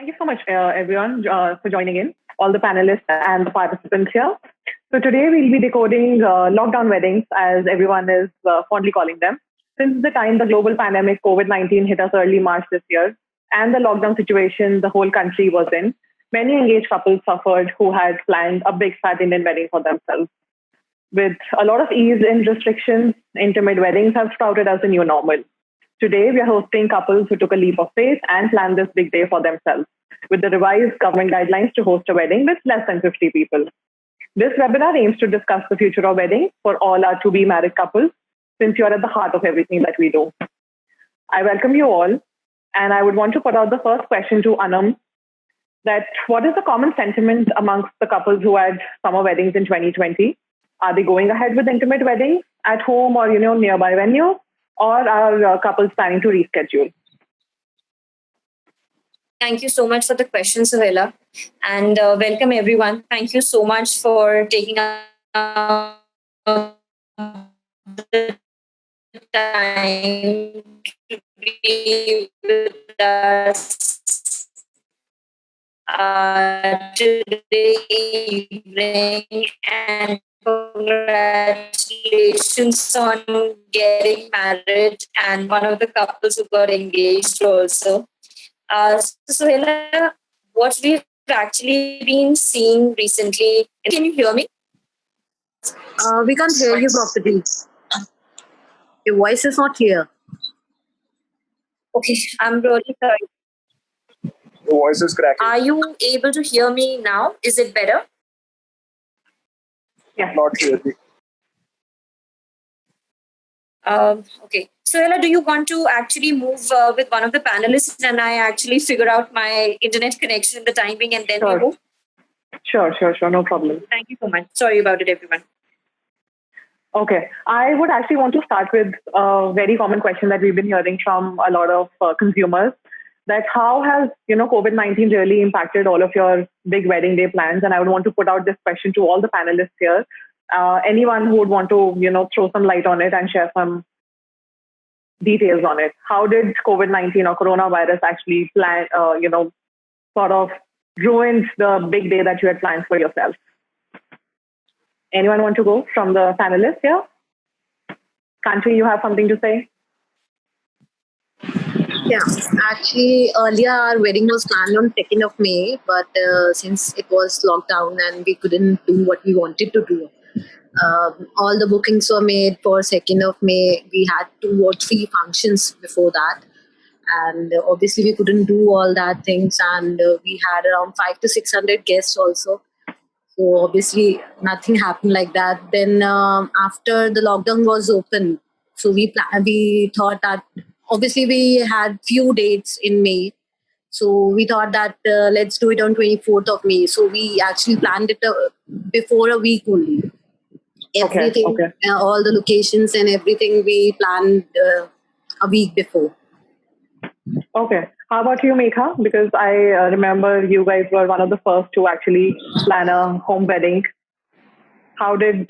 Thank you so much, everyone, for joining in, all the panelists and the participants here. So today we'll be decoding lockdown weddings, as everyone is fondly calling them. Since the time the global pandemic COVID-19 hit us early March this year, and the lockdown situation the whole country was in, many engaged couples suffered who had planned a big fat Indian wedding for themselves. With a lot of ease in restrictions, intimate weddings have sprouted as the new normal. Today, we are hosting couples who took a leap of faith and planned this big day for themselves, with the revised government guidelines to host a wedding with less than 50 people. This webinar aims to discuss the future of weddings for all our to be married couples, since you are at the heart of everything that we do. I welcome you all, and I would want to put out the first question to Anam, that what is the common sentiment amongst the couples who had summer weddings in 2020? Are they going ahead with intimate weddings at home or nearby venue, or are couples planning to reschedule? Thank you so much for the question, Sohaila, and welcome everyone. Thank you so much for taking out the time to be with us today evening, and congratulations on getting married and one of the couples who got engaged also. Sohaila, what we've actually been seeing recently, can you hear me? We can't hear you properly. Your voice is not clear. Okay, I'm really sorry. Your voice is cracking. Are you able to hear me now? Is it better? Yeah. Not clearly. Okay. Sohaila, do you want to actually move with one of the panelists and I actually figure out my internet connection, the timing, and then we move? Sure. No problem. Thank you so much. Sorry about it, everyone. Okay. I would actually want to start with a very common question that we've been hearing from a lot of consumers, that how has COVID-19 really impacted all of your big wedding day plans? And I would want to put out this question to all the panelists here. Anyone who would want to throw some light on it and share some details on it. How did COVID-19 or coronavirus actually sort of ruined the big day that you had planned for yourself? Anyone want to go from the panelists here? Kanchi, you have something to say? Yeah, actually, earlier our wedding was planned on 2nd of May, but since it was lockdown and we couldn't do what we wanted to do, all the bookings were made for 2nd of May. We had 2 or 3 functions before that. And obviously we couldn't do all that things. And we had around 500 to 600 guests also. So obviously nothing happened like that. Then after the lockdown was open, so we thought that obviously we had few dates in May. So we thought that let's do it on 24th of May. So we actually planned it before a week only. Everything, okay. All the locations and everything we planned a week before. Okay. How about you, Megha? Because I remember you guys were one of the first to actually plan a home wedding. How did,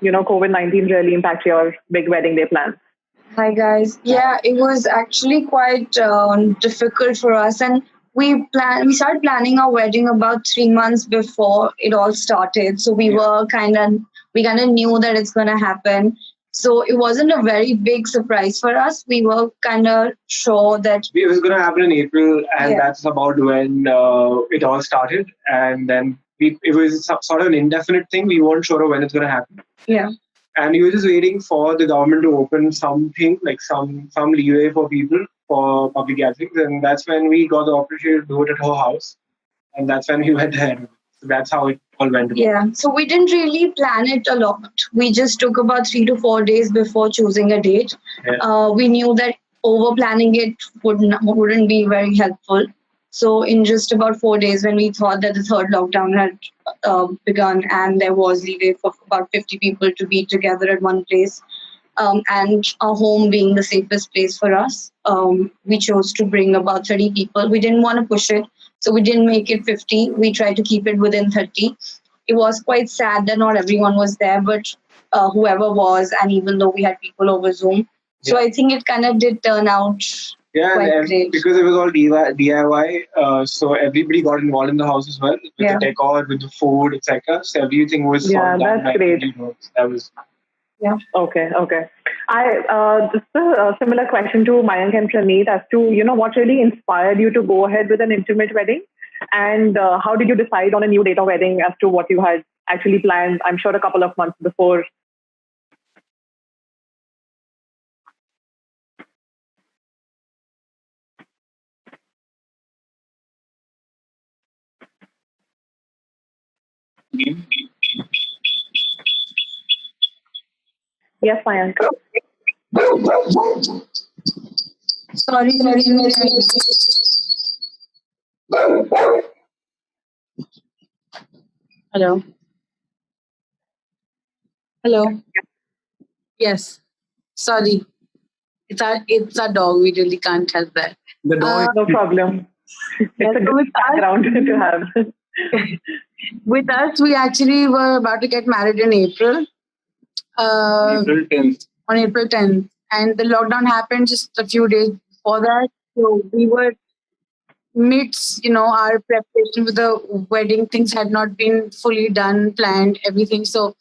COVID-19 really impact your big wedding day plans? Hi, guys. Yeah, it was actually quite difficult for us. And we started planning our wedding about 3 months before it all started. So we kind of knew that it's going to happen. So it wasn't a very big surprise for us. We were kind of sure that It was going to happen in April, and that's about when it all started. And then it was sort of an indefinite thing. We weren't sure of when it's going to happen. Yeah. And we were just waiting for the government to open something, like some leeway for people for public gatherings. And that's when we got the opportunity to do it at her house. And that's when we went ahead. So that's how it all went about. Yeah. So we didn't really plan it a lot. We just took about 3 to 4 days before choosing a date. Yeah. We knew that over planning it wouldn't be very helpful. So in just about 4 days, when we thought that the third lockdown had begun and there was leeway for about 50 people to be together at one place, and our home being the safest place for us, we chose to bring about 30 people. We didn't want to push it, so we didn't make it 50. We tried to keep it within 30. It was quite sad that not everyone was there, but whoever was, and even though we had people over Zoom. So I think it kind of did turn out Yeah, quite and great. because it was all DIY, so everybody got involved in the house as well, with Yeah. the decor, with the food, etc. So everything was sort Yeah, of done that's by great. everybody. That was Okay, okay. Just a similar question to Mayank and Praneeth as to, what really inspired you to go ahead with an intimate wedding? And how did you decide on a new date of wedding as to what you had actually planned, I'm sure a couple of months before? Yes, Mayank. Sorry. Hello. Hello. Yes. Sorry. It's our dog. We really can't help that. the dog. No problem. It's a So good background to have. with us, we actually were about to get married in April. April 10th. On April 10th. And the lockdown happened just a few days before that. So we were midst, our preparation with the wedding. Things had not been fully done, planned, everything. So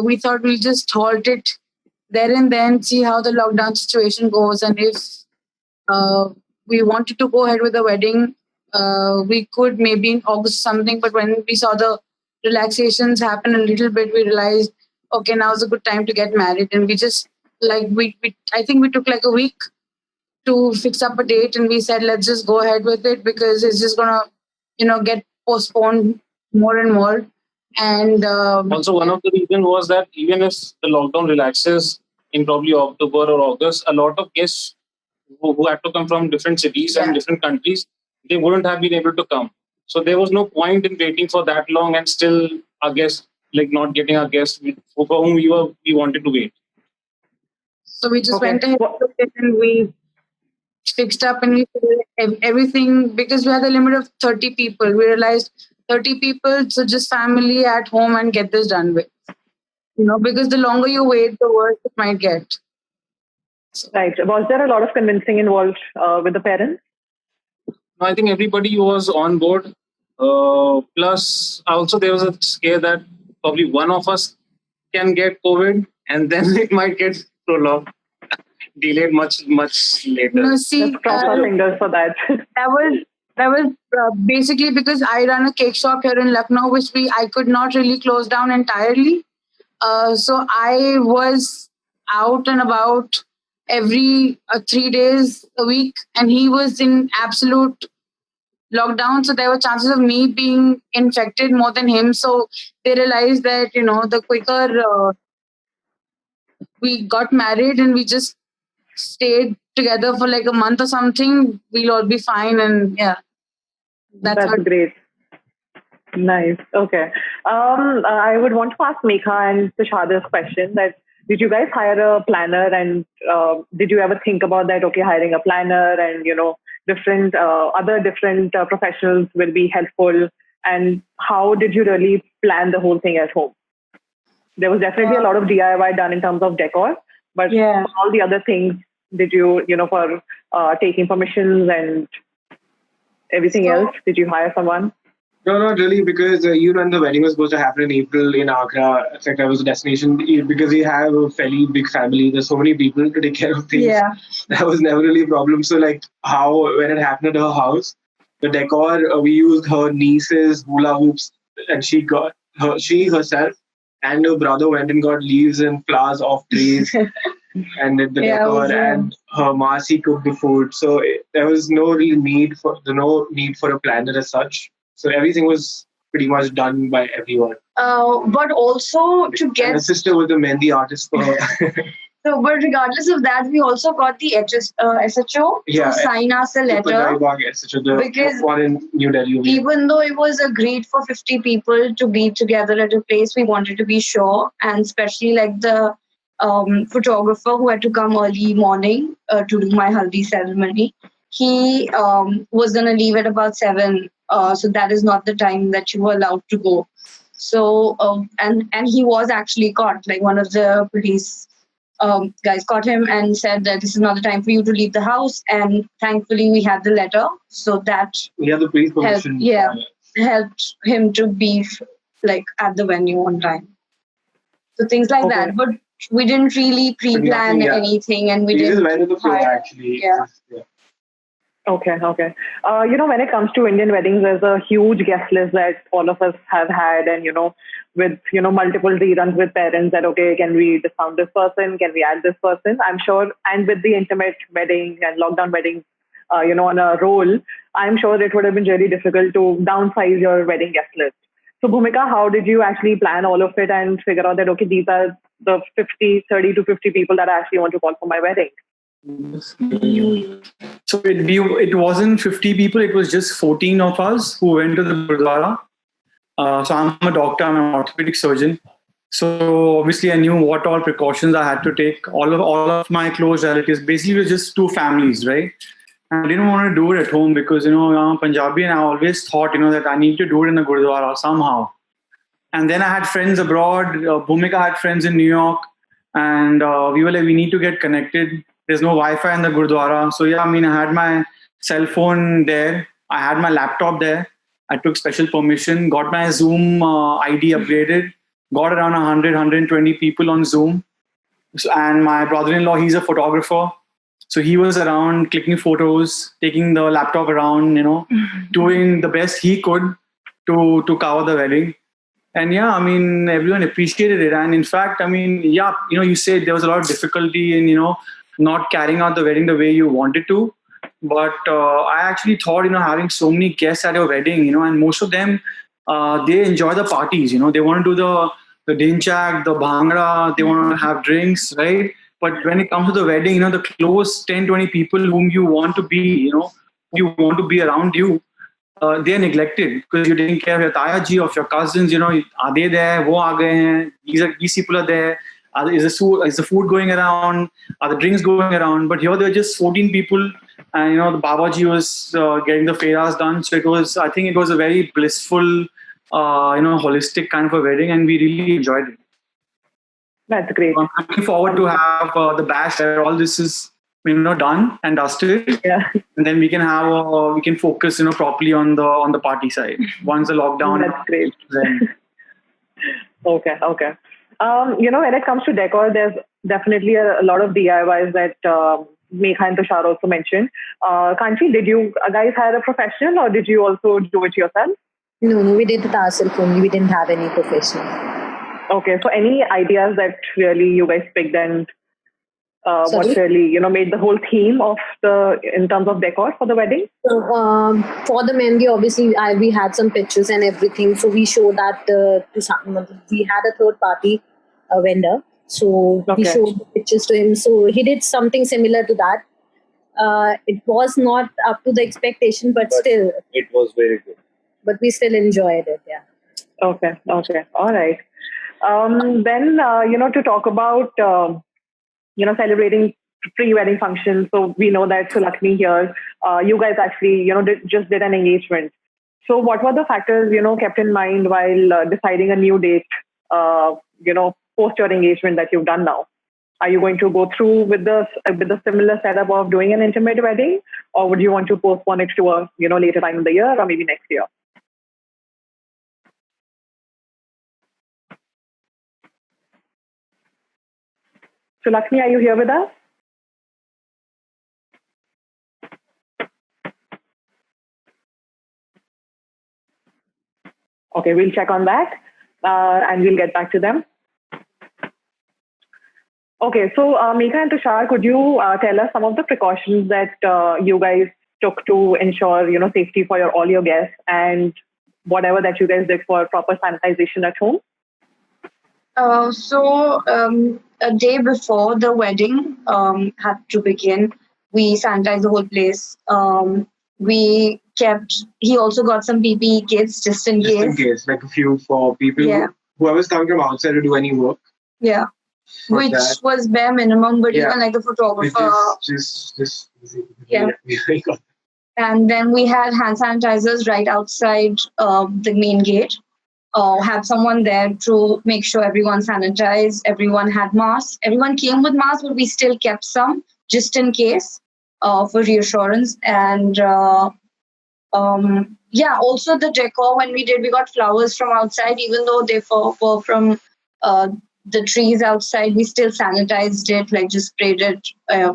we thought we'll just halt it there and then, see how the lockdown situation goes. And if we wanted to go ahead with the wedding, we could maybe in August something. But when we saw the relaxations happen a little bit, we realized, okay, now's a good time to get married. And we just we I think we took like a week to fix up a date, and we said let's just go ahead with it because it's just gonna get postponed more and more. And Also, one of the reasons was that even if the lockdown relaxes in probably October or August, a lot of guests who had to come from different cities and different countries, they wouldn't have been able to come. So there was no point in waiting for that long and still our guests, like not getting our guests for whom we wanted to wait. so we just Okay. went ahead with it, and we fixed up, and we did everything because we had a limit of 30 people. We realized 30 people, so just family at home and get this done with. Because the longer you wait, the worse it might get. Right. Was there a lot of convincing involved with the parents? No, I think everybody was on board. Plus, also there was a scare that probably one of us can get COVID and then it might get prolonged, delayed much later. No, see, Let's cross our fingers for that. that was basically because I run a cake shop here in Lucknow, which I could not really close down entirely. So I was out and about every 3 days a week, and he was in absolute lockdown. So there were chances of me being infected more than him. So they realized that the quicker we got married and we just stayed together for like a month or something, we'll all be fine. And yeah, that's great. Nice. Okay. I would want to ask Megha and Tushar this question: that did you guys hire a planner, and did you ever think about that? Okay, hiring a planner and different other professionals will be helpful. And how did you really plan the whole thing at home? There was definitely a lot of DIY done in terms of decor, but Yeah. for all the other things, did you for taking permissions and everything else, did you hire someone? No, not really, because when the wedding was supposed to happen in April in Agra, etc., was a destination. Because we have a fairly big family, there's so many people to take care of things. Yeah. That was never really a problem. So, like, when it happened at her house, the decor, we used her niece's hula hoops, and she herself and her brother went and got leaves and flowers off trees and did the decor, and her Masi cooked the food. So there was no real need for a planner as such. So everything was pretty much done by everyone. But also to And get the sister was the mehndi artist for her. so, but regardless of that, we also got the SHO Yeah, to sign us a letter. Padai etc., the Because one in New Delhi. Even though it was agreed for 50 people to be together at a place, we wanted to be sure, and especially like the photographer who had to come early morning to do my haldi ceremony. He was going to leave at about 7, so that is not the time that you were allowed to go. So and he was actually caught. Like one of the police guys caught him and said that this is not the time for you to leave the house. And thankfully, we had the letter, so that We have the police permission. helped him to be at the venue on time. So things like that, but we didn't really pre-plan anything, and we just didn't went with the flow actually. Yeah. Okay. When it comes to Indian weddings, there's a huge guest list that all of us have had, and with multiple reruns with parents that can we discount this person, can we add this person? I'm sure, and with the intimate wedding and lockdown weddings, on a roll, I'm sure it would have been really difficult to downsize your wedding guest list. So Bhumika, how did you actually plan all of it and figure out that these are the 30 to 50 people that I actually want to call for my wedding? So it wasn't 50 people, it was just 14 of us who went to the Gurdwara. So I'm a doctor, I'm an orthopedic surgeon. So obviously I knew what all precautions I had to take. All of my close relatives, basically it was just two families, right? And I didn't want to do it at home because, I'm Punjabi and I always thought, that I need to do it in the Gurdwara somehow. And then I had friends abroad. Bhumika had friends in New York. And we were like, we need to get connected. There's no Wi-Fi in the Gurdwara. So I had my cell phone there. I had my laptop there. I took special permission, got my Zoom ID upgraded, got around 100, 120 people on Zoom. And my brother-in-law, he's a photographer. So he was around clicking photos, taking the laptop around, doing the best he could to cover the wedding. And everyone appreciated it. And in fact, you said there was a lot of difficulty in, not carrying out the wedding the way you wanted to. But I actually thought, having so many guests at your wedding, and most of them, they enjoy the parties, they want to do the dinchak, the bhangra, they want to have drinks, right? But when it comes to the wedding, the close 10, 20 people whom you want to be, you want to be around you, they're neglected because you're taking care of your Taya ji, of your cousins, are they there? Wo aa gaye hain? These people are there. Is the food going around? Are the drinks going around? But here there are just 14 people, and the Babaji was getting the fairas done. So I think it was a very blissful, holistic kind of a wedding, and we really enjoyed it. That's great. I'm looking forward to have the bash where all this is done and dusted, and then we can have we can focus properly on the party side once the lockdown. That's great. Okay. When it comes to decor, there's definitely a lot of DIYs that Megha and Tushar also mentioned. Kanchi, did you guys hire a professional or did you also do it yourself? No, we did it ourselves only. We didn't have any professional. Okay, so any ideas that really you guys picked and what really made the whole theme of in terms of decor for the wedding? So, for the mehndi, obviously we had some pictures and everything, so we showed that to we had a third party vendor, so we showed the pictures to him, so he did something similar to that. It was not up to the expectation, but still it was very good, but we still enjoyed it. Okay, all right. Then to talk about celebrating pre-wedding functions. So we know that Sulakshmi here, you guys actually, just did an engagement. So what were the factors, kept in mind while deciding a new date, post your engagement that you've done now? Are you going to go through with the similar setup of doing an intimate wedding, or would you want to postpone it to a, later time in the year or maybe next year? So Lakshmi, are you here with us? Okay, we'll check on that and we'll get back to them. Okay, so Megha and Tushar, could you tell us some of the precautions that you guys took to ensure, safety for all your guests and whatever that you guys did for proper sanitization at home? A day before the wedding had to begin, we sanitized the whole place. He also got some PPE kits just in case. Just in case, like a few for people, whoever's coming from outside to do any work. Yeah. Which was bare minimum, but even like the photographer. Just And then we had hand sanitizers right outside the main gate. have someone there to make sure everyone sanitized, everyone had masks. Everyone came with masks, but we still kept some just in case for reassurance. And also the decor when we did, we got flowers from outside, even though they were from the trees outside. We still sanitized it, like just sprayed it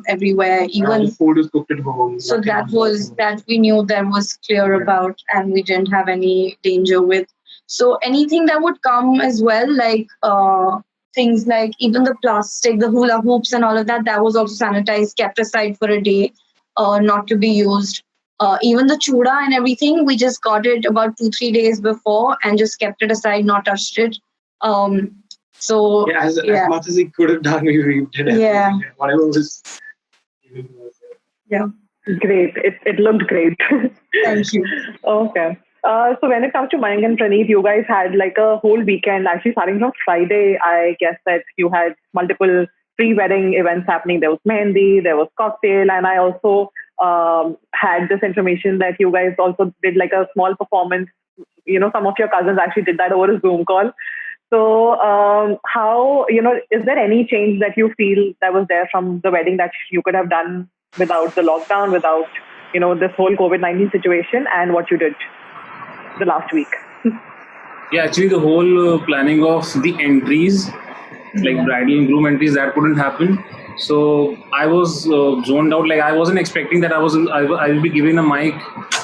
everywhere. Even the food is cooked at home. so that we knew that was clear about, and we didn't have any danger with. So anything that would come as well, like things like even the plastic, the hula hoops and all of that, that was also sanitized, kept aside for a day, not to be used. Even the chuda and everything, we just got it about 2-3 days before and just kept it aside, not touched it. As much as he could have done, we did it. Yeah. Whatever was. Yeah. Great. It looked great. Thank you. Okay. So when it comes to Mayank and Praneeth, you guys had like a whole weekend, actually starting from Friday. I guess that you had multiple pre-wedding events happening. There was Mehendi, there was cocktail, and I also had this information that you guys also did like a small performance. You know, some of your cousins actually did that over a Zoom call. So how, is there any change that you feel that was there from the wedding that you could have done without the lockdown, without, this whole COVID-19 situation, and what you did the last week? Yeah, actually the whole planning of the entries, like bridal and groom entries, that couldn't happen. So I was zoned out. Like I wasn't expecting that I will be given a mic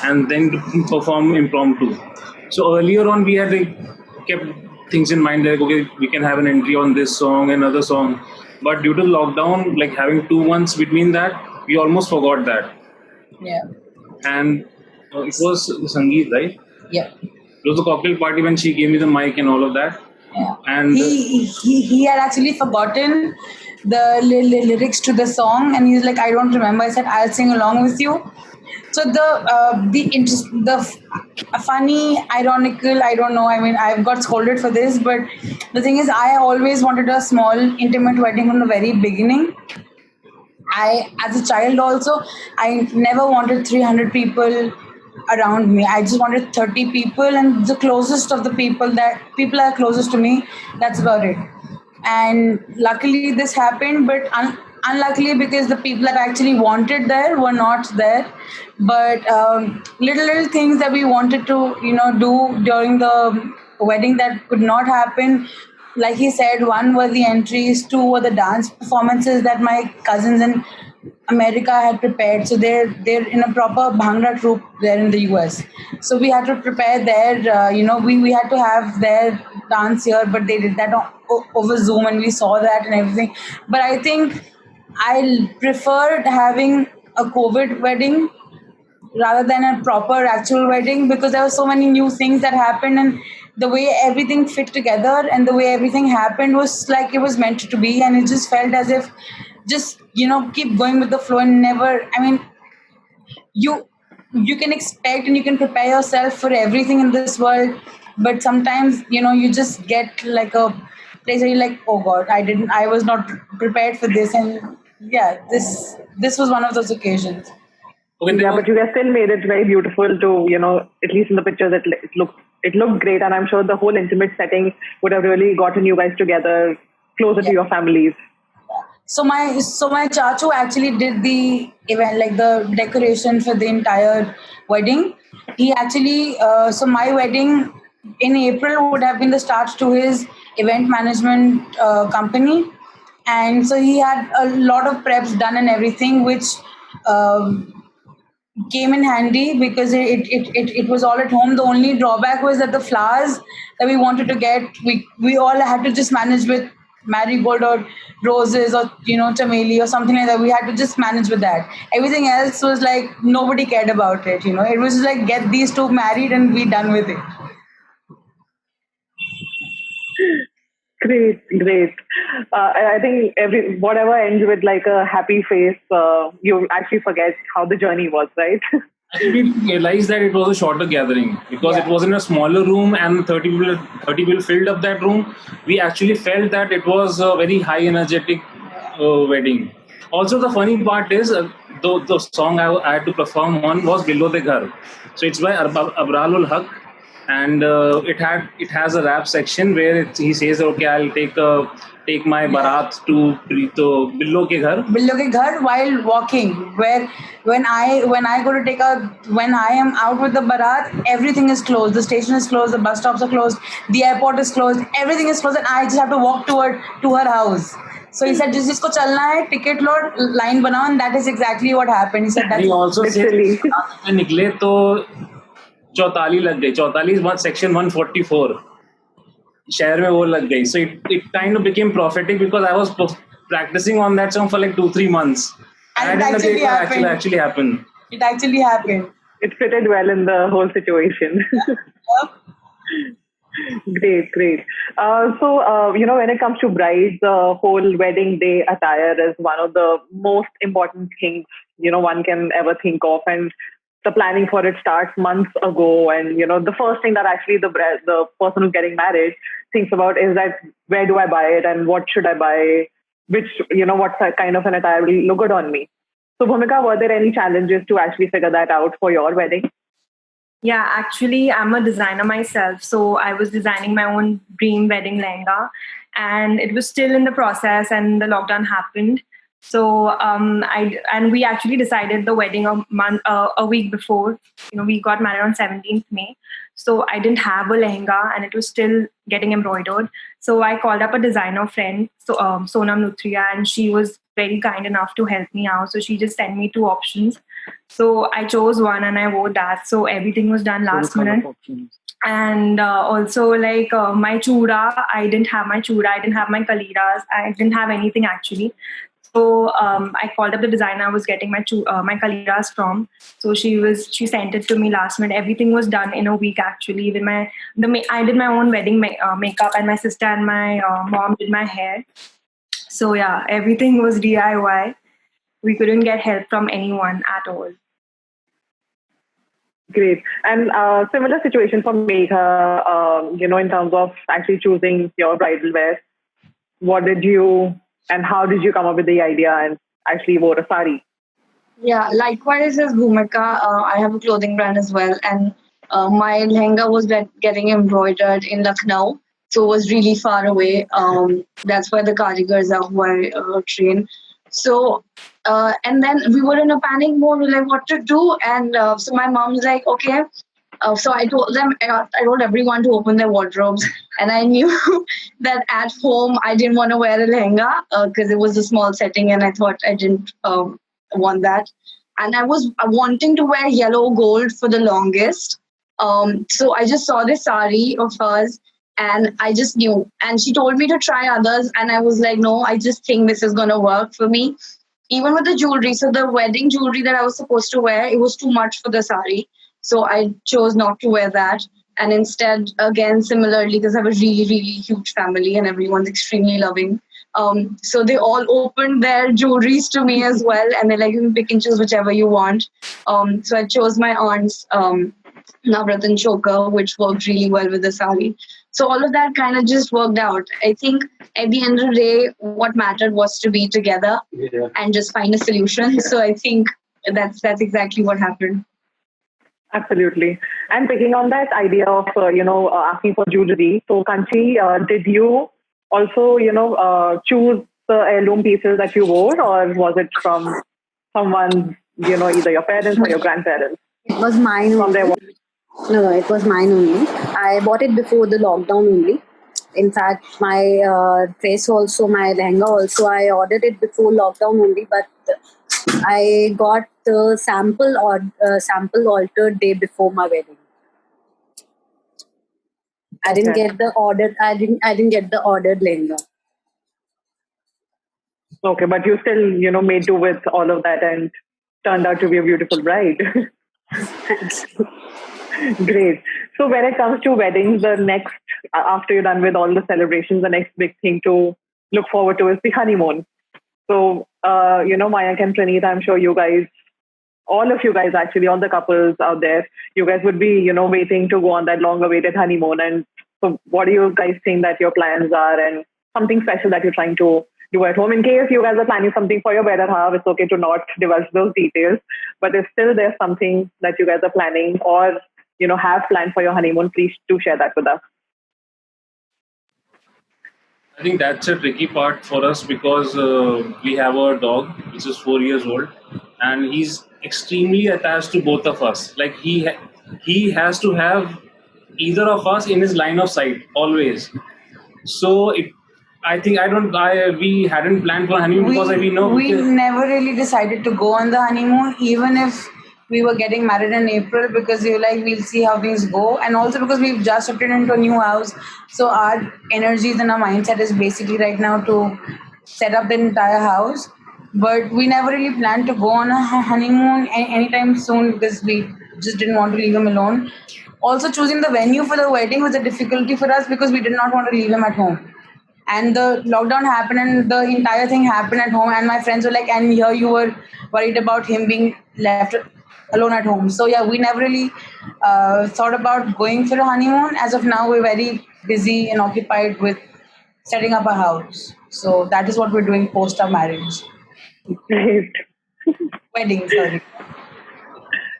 and then to perform impromptu. So earlier on we had kept things in mind, like okay, we can have an entry on this song, another song. But due to lockdown, like having 2 months between that, we almost forgot that. Yeah. And it was Sangeet, right? Yeah. It was a cocktail party when she gave me the mic and all of that. Yeah. And he had actually forgotten the lyrics to the song, and he's like, I don't remember. I said, I'll sing along with you. So the funny, ironical, I don't know. I mean, I've got scolded for this, but the thing is, I always wanted a small, intimate wedding from the very beginning. As a child also, I never wanted 300 people around me. I just wanted 30 people, and the closest of the people are closest to me. That's about it. And luckily this happened, but unluckily because the people that I actually wanted there were not there. But little things that we wanted to do during the wedding that could not happen. Like he said, one were the entries, 2 were the dance performances that my cousins in America had prepared. So they're in a proper Bhangra troupe there in the US. So we had to prepare there. We had to have their dance here, but they did that over Zoom, and we saw that and everything. But I think I preferred having a COVID wedding rather than a proper actual wedding, because there were so many new things that happened, and the way everything fit together and the way everything happened was like it was meant to be, and it just felt as if just keep going with the flow and never, I mean, you can expect and you can prepare yourself for everything in this world, but sometimes you just get like a place where you're like, oh God, I was not prepared for this. And yeah, this was one of those occasions. okay, Yeah, but you guys still made it very beautiful to, at least in the pictures, it looked great. And I'm sure the whole intimate setting would have really gotten you guys together closer to your families. So my chachu actually did the event, like the decoration for the entire wedding. He actually, so my wedding in April would have been the start to his event management company. And so he had a lot of preps done and everything, which came in handy because it was all at home. The only drawback was that the flowers that we wanted to get, we all had to just manage with marigold or roses or chameli or something like that. We had to just manage with that. Everything else was like nobody cared about it. It was just like get these 2 married and be done with it. Great. I think whatever ends with like a happy face, you actually forget how the journey was, right? I think we realized that it was a shorter gathering because it was in a smaller room and 30 people filled up that room. We actually felt that it was a very high energetic wedding. Also, the funny part is the song I had to perform on was Below the Ghar. So it's by Abrar ul Haq. and it has a rap section where he says, okay, I'll take my barat to Billo ke ghar. Billo ke ghar while walking, where when I go to when I am out with the barat, everything is closed. The station is closed, the bus stops are closed, the airport is closed, everything is closed, and I just have to walk to her house. So he said, जिसको चलना है, ticket लो, line बनाओ, and that is exactly what happened. He said that. He also said, में निकले तो चौताली लग गई. चौताली is section 144. शहर में वो लग गई. So it kind of became prophetic because I was practicing on that song for like 2-3 months. And it actually happened. It actually happened. It fitted well in the whole situation. Great. So, when it comes to brides, the whole wedding day attire is one of the most important things, one can ever think of. And the planning for it starts months ago. And, the first thing that actually the person who's getting married thinks about is that where do I buy it and what should I buy? Which, what kind of an attire will look good on me? So, Bhumika, were there any challenges to actually figure that out for your wedding? Yeah, actually, I'm a designer myself. So I was designing my own dream wedding lehenga, and it was still in the process, and the lockdown happened. So we actually decided the wedding a week before. We got married on 17th May. So I didn't have a lehenga, and it was still getting embroidered. So I called up a designer friend, Sonam Nutria, and she was very kind enough to help me out. So she just sent me 2 options. So I chose one and I wore that. So everything was done last minute. And also my chura, I didn't have my chura, I didn't have my kaliras, I didn't have anything actually. So I called up the designer I was getting my kaliras from. So she sent it to me last minute. Everything was done in a week actually. Even I did my own wedding makeup, and my sister and my mom did my hair. So yeah, everything was DIY. We couldn't get help from anyone at all. Great. And similar situation for Megha, in terms of actually choosing your bridal wear. What did you and how did you come up with the idea and actually wore a sari? Yeah, likewise as Bhumika, I have a clothing brand as well. And my lehenga was getting embroidered in Lucknow. So it was really far away. That's why the Karigars are who I train. So, and then we were in a panic mode. We were like, what to do? And so my mom was like, okay. So I told everyone to open their wardrobes. And I knew that at home, I didn't want to wear a lehenga because it was a small setting. And I thought I didn't want that. And I was wanting to wear yellow gold for the longest. So I just saw this sari of hers. And I just knew. And she told me to try others. And I was like, no, I just think this is going to work for me. Even with the jewelry. So the wedding jewelry that I was supposed to wear, it was too much for the sari. So I chose not to wear that. And instead, again, similarly, because I have a really, really huge family and everyone's extremely loving. So they all opened their jewelries to me as well. And they're like, you can pick and choose whichever you want. So I chose my aunt's Navratan choker, which worked really well with the sari. So all of that kind of just worked out. I think at the end of the day, what mattered was to be together and just find a solution. So I think that's exactly what happened. Absolutely. And picking on that idea of, asking for jewelry. So Kanchi, did you also, choose the heirloom pieces that you wore, or was it from someone, either your parents or your grandparents? It was mine only. No, it was mine only. I bought it before the lockdown only. In fact, my dress also, my lehenga also, I ordered it before lockdown only, but I got the sample altered day before my wedding. I didn't get the ordered. I didn't get the ordered lehenga. Okay, but you still, made do with all of that and turned out to be a beautiful bride. Great. So when it comes to weddings, the next, after you're done with all the celebrations, the next big thing to look forward to is the honeymoon. So, Mayank and Praneeth, I'm sure you guys, all of you guys actually, all the couples out there, you guys would be, waiting to go on that long-awaited honeymoon. And so what do you guys think that your plans are and something special that you're trying to do at home? In case you guys are planning something for your better half, it's okay to not divulge those details. But if still there's something that you guys are planning or have planned for your honeymoon, please do share that with us. I think that's a tricky part for us because we have a dog which is 4 years old, and he's extremely attached to both of us. Like he has to have either of us in his line of sight always. So we hadn't planned for honeymoon because we know we never really decided to go on the honeymoon, even if we were getting married in April, because we were like, we'll see how things go. And also because we've just shifted into a new house. So our energies and our mindset is basically right now to set up the entire house. But we never really planned to go on a honeymoon anytime soon because we just didn't want to leave him alone. Also, choosing the venue for the wedding was a difficulty for us because we did not want to leave him at home. And the lockdown happened and the entire thing happened at home. And my friends were like, and here you were worried about him being left alone at home. So yeah, we never really thought about going for a honeymoon. As of now, we're very busy and occupied with setting up a house. So that is what we're doing post our marriage. Great. Wedding, sorry.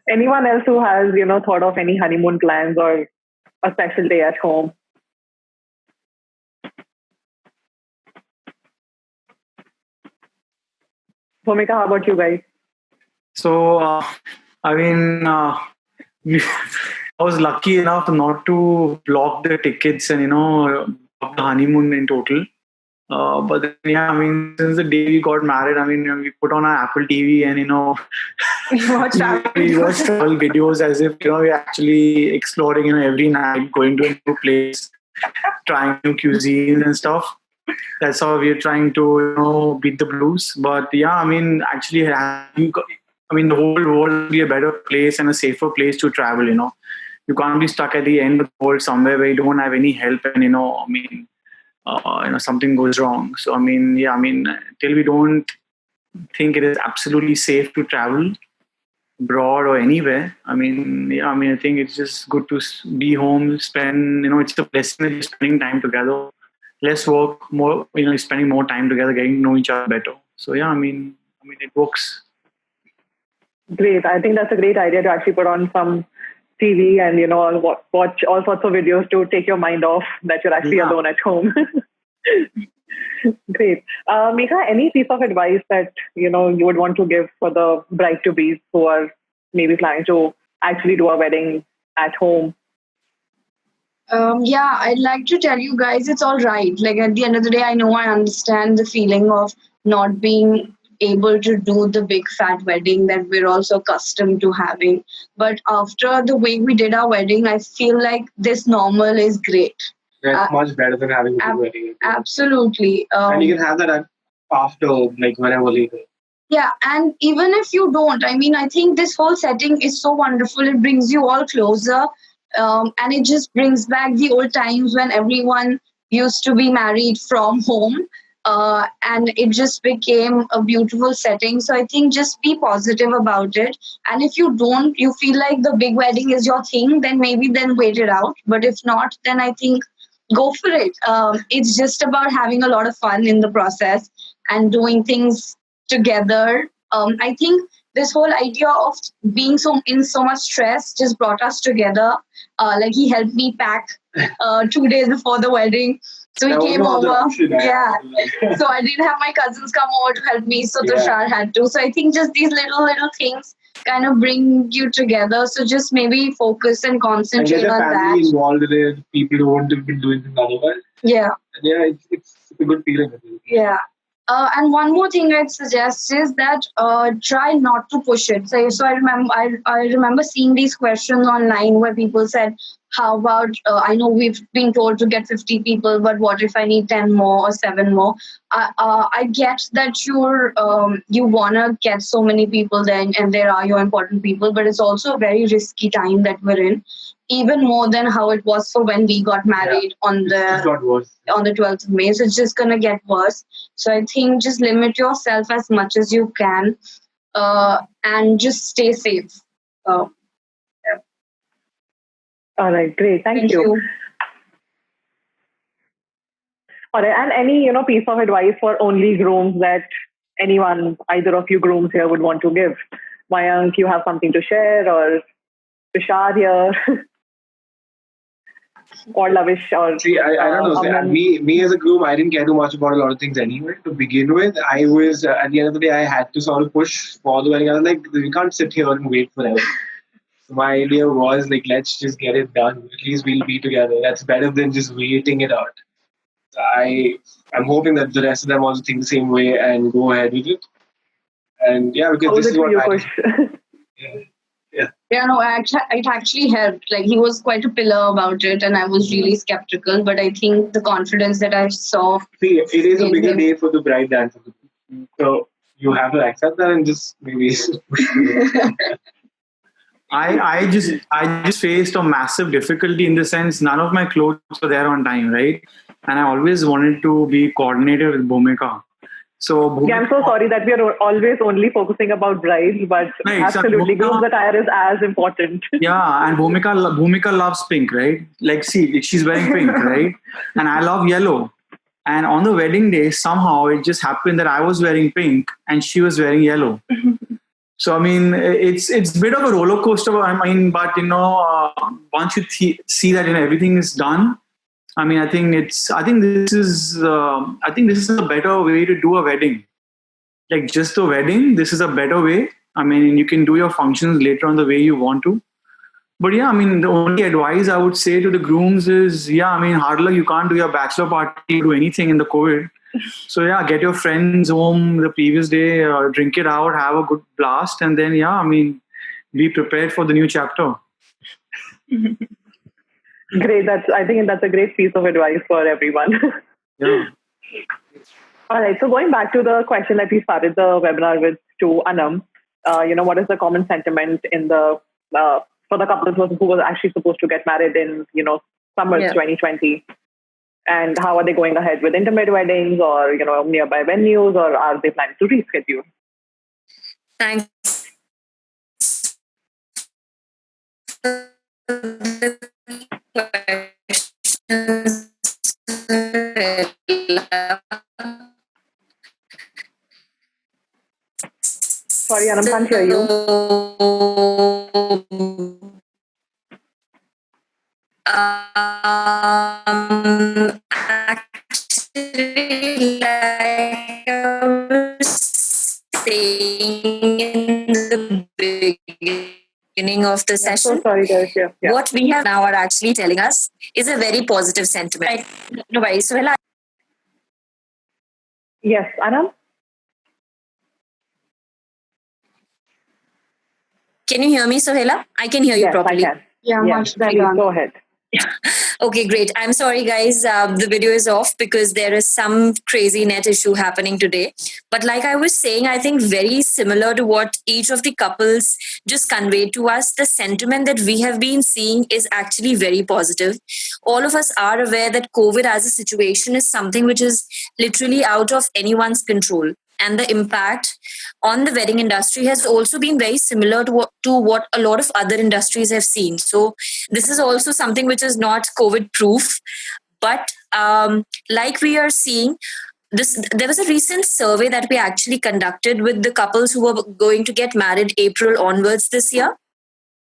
Anyone else who has, thought of any honeymoon plans or a special day at home? Bhumika, how about you guys? So, I was lucky enough not to block the tickets and, block the honeymoon in total. But then, since the day we got married, we put on our Apple TV and, We watched we watched travel videos as if, we're actually exploring, every night, going to a new place, trying new cuisine and stuff. That's how we're trying to, beat the blues. But yeah, actually, the whole world will be a better place and a safer place to travel, You can't be stuck at the end of the world somewhere where you don't have any help and, something goes wrong. So, till we don't think it is absolutely safe to travel abroad or anywhere, I think it's just good to be home, spend, it's a blessing that you're spending time together. Less work, more, spending more time together, getting to know each other better. So yeah, it works. Great. I think that's a great idea to actually put on some TV and, watch all sorts of videos to take your mind off that you're actually alone at home. Great. Megha, any piece of advice that, you would want to give for the bride-to-bes who are maybe planning to actually do a wedding at home? I'd like to tell you guys it's all right. Like at the end of the day, I know I understand the feeling of not being able to do the big fat wedding that we're also accustomed to having. But after the way we did our wedding, I feel like this normal is great. Yeah, it's much better than having a big wedding. Absolutely. And you can have that after, like whenever later. Yeah, and even if you don't, I think this whole setting is so wonderful. It brings you all closer. And it just brings back the old times when everyone used to be married from home. And it just became a beautiful setting. So I think just be positive about it. And if you feel like the big wedding is your thing, then wait it out. But if not, then I think go for it. It's just about having a lot of fun in the process and doing things together. I think this whole idea of being in so much stress just brought us together. Like he helped me pack 2 days before the wedding. So he came over. Yeah. So I didn't have my cousins come over to help me. So Tushar had to. So I think just these little things kind of bring you together. So just maybe focus and concentrate on that. And get the family involved in it. People who won't have been doing things otherwise. Yeah. And yeah, it's a good feeling. Yeah. And one more thing I'd suggest is that try not to push it. So I remember seeing these questions online where people said, how about, I know we've been told to get 50 people, but what if I need 10 more or 7 more? I get that you want to get so many people there and there are your important people, but it's also a very risky time that we're in. Even more than how it was for when we got married on the 12th of May. So it's just going to get worse. So I think just limit yourself as much as you can and just stay safe. All right, great. Thank you. All right, and any piece of advice for only grooms that anyone, either of you grooms here would want to give? Mayank, you have something to share, or Tushar here? or lavish or See, I don't know. Me as a groom, I didn't care too much about a lot of things anyway. To begin with, I was at the end of the day, I had to sort of push for the wedding. I was like, we can't sit here and wait forever. So my idea was like, let's just get it done. At least we'll be together. That's better than just waiting it out. I'm hoping that the rest of them also think the same way and go ahead with it. And yeah, because how was this it is for what you, I Kush? Yeah, no, it actually helped. Like he was quite a pillar about it, and I was really skeptical. But I think the confidence that I saw. See, it is a in bigger him- day for the bride than for the groom. So you have to accept that and just maybe push through it. I just faced a massive difficulty in the sense none of my clothes were there on time, right? And I always wanted to be coordinated with Bhumika. So Yeah, I'm so sorry that we are always only focusing about brides, but Right, so absolutely, Bhumika- groom's attire is as important. Yeah, and Bhumika loves pink, right? Like, see, she's wearing pink, right? And I love yellow. And on the wedding day, somehow it just happened that I was wearing pink and she was wearing yellow. So I mean, it's a bit of a roller coaster. I mean, but once you see that everything is done, I mean, I think this is a better way to do a wedding. Like just a wedding, this is a better way. I mean, you can do your functions later on the way you want to. But yeah, I mean, the only advice I would say to the grooms is, yeah, I mean, hard luck, you can't do your bachelor party, do anything in the COVID. So yeah, get your friends home the previous day, drink it out, have a good blast, and then yeah, I mean, be prepared for the new chapter. Great. I think that's a great piece of advice for everyone. Yeah. All right. So going back to the question that we started the webinar with to Anam, what is the common sentiment in the for the couple who was actually supposed to get married in summer 2020, and how are they going ahead with intimate weddings or nearby venues, or are they planning to reschedule? Thanks. Sorry, Anam, can't hear you. Actually, like I was saying in the beginning of the session, So sorry, guys. Yeah. what we have now are actually telling us is a very positive sentiment. Right? No worries. So, Yes, Anam? can you hear me, Sohela? I can hear you Yes, properly. I can. Yeah, Yes, much please better. go ahead. Okay, great. I'm sorry, guys. The video is off because there is some crazy net issue happening today. But like I was saying, I think very similar to what each of the couples just conveyed to us, the sentiment that we have been seeing is actually very positive. All of us are aware that COVID as a situation is something which is literally out of anyone's control. And the impact on the wedding industry has also been very similar to what a lot of other industries have seen. So this is also something which is not COVID proof. But like we are seeing, there was a recent survey that we actually conducted with the couples who were going to get married April onwards this year.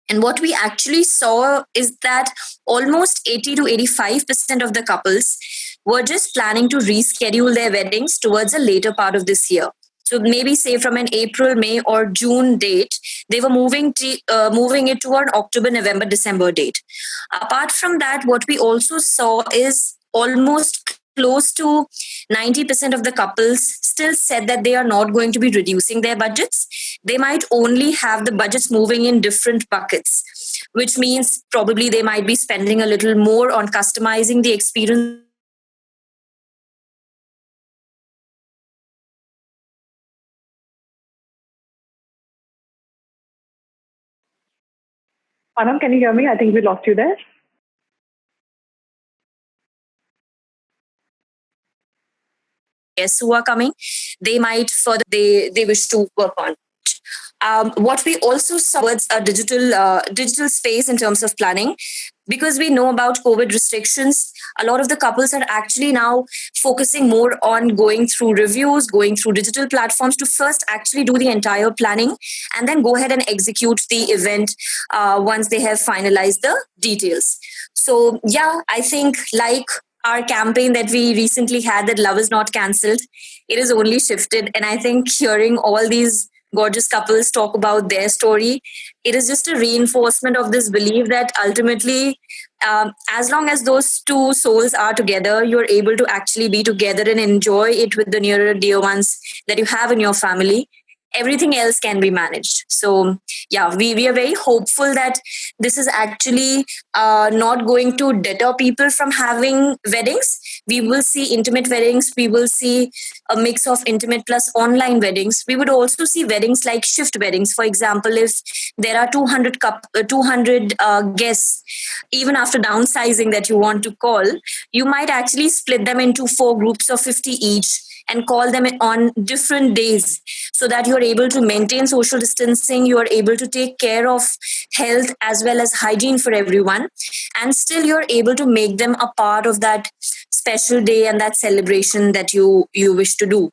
And what we actually saw is that almost 80 to 85% of the couples were just planning to reschedule their weddings towards a later part of this year. So maybe say from an April, May or June date, they were moving it to an October, November, December date. Apart from that, what we also saw is almost close to 90% of the couples still said that they are not going to be reducing their budgets. They might only have the budgets moving in different buckets, which means probably they might be spending a little more on customizing the experience. Anam, can you hear me? I think we lost you there. Guests who are coming, they might further they wish to work on. What we also saw was a digital space in terms of planning. because we know about COVID restrictions, a lot of the couples are actually now focusing more on going through reviews, going through digital platforms to first actually do the entire planning and then go ahead and execute the event once they have finalized the details. So, yeah, I think like our campaign that we recently had, that love is not cancelled, it is only shifted. And I think hearing all these gorgeous couples talk about their story, it is just a reinforcement of this belief that ultimately, as long as those two souls are together, you're able to actually be together and enjoy it with the nearer dear ones that you have in your family. Everything else can be managed. So, yeah, we are very hopeful that this is actually not going to deter people from having weddings. We will see intimate weddings. We will see a mix of intimate plus online weddings. We would also see weddings like shift weddings. For example, if there are 200 guests, even after downsizing that you want to call, you might actually split them into 4 groups of 50 each and call them on different days so that you're able to maintain social distancing, you are able to take care of health as well as hygiene for everyone, and still you're able to make them a part of that special day and that celebration that you wish to do.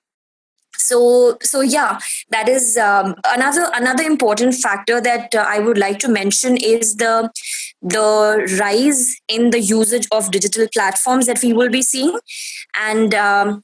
So yeah, that is another important factor that I would like to mention is the rise in the usage of digital platforms that we will be seeing. And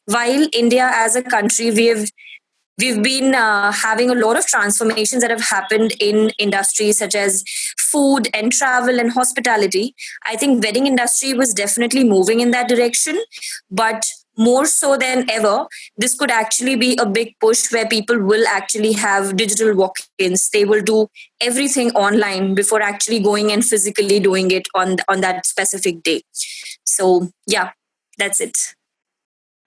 while India as a country, we've been having a lot of transformations that have happened in industries such as food and travel and hospitality. I think wedding industry was definitely moving in that direction, but more so than ever, this could actually be a big push where people will actually have digital walk-ins. They will do everything online before actually going and physically doing it on that specific day. So yeah, that's it.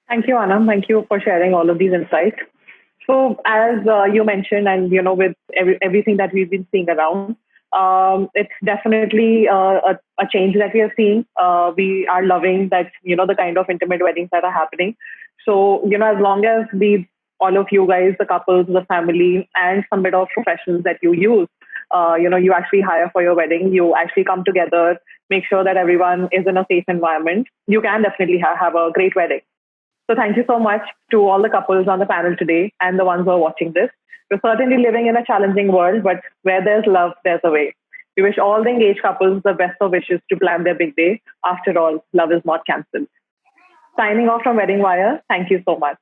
Thank you, Anam. Thank you for sharing all of these insights. So, as you mentioned, and with everything that we've been seeing around, it's definitely a change that we are seeing. We are loving that the kind of intimate weddings that are happening. So, as long as all of you guys, the couples, the family, and some bit of professionals that you use, you actually hire for your wedding, you actually come together, make sure that everyone is in a safe environment, you can definitely have a great wedding. So thank you so much to all the couples on the panel today and the ones who are watching this. We're certainly living in a challenging world, but where there's love, there's a way. We wish all the engaged couples the best of wishes to plan their big day. After all, love is not cancelled. Signing off from Wedding Wire, thank you so much.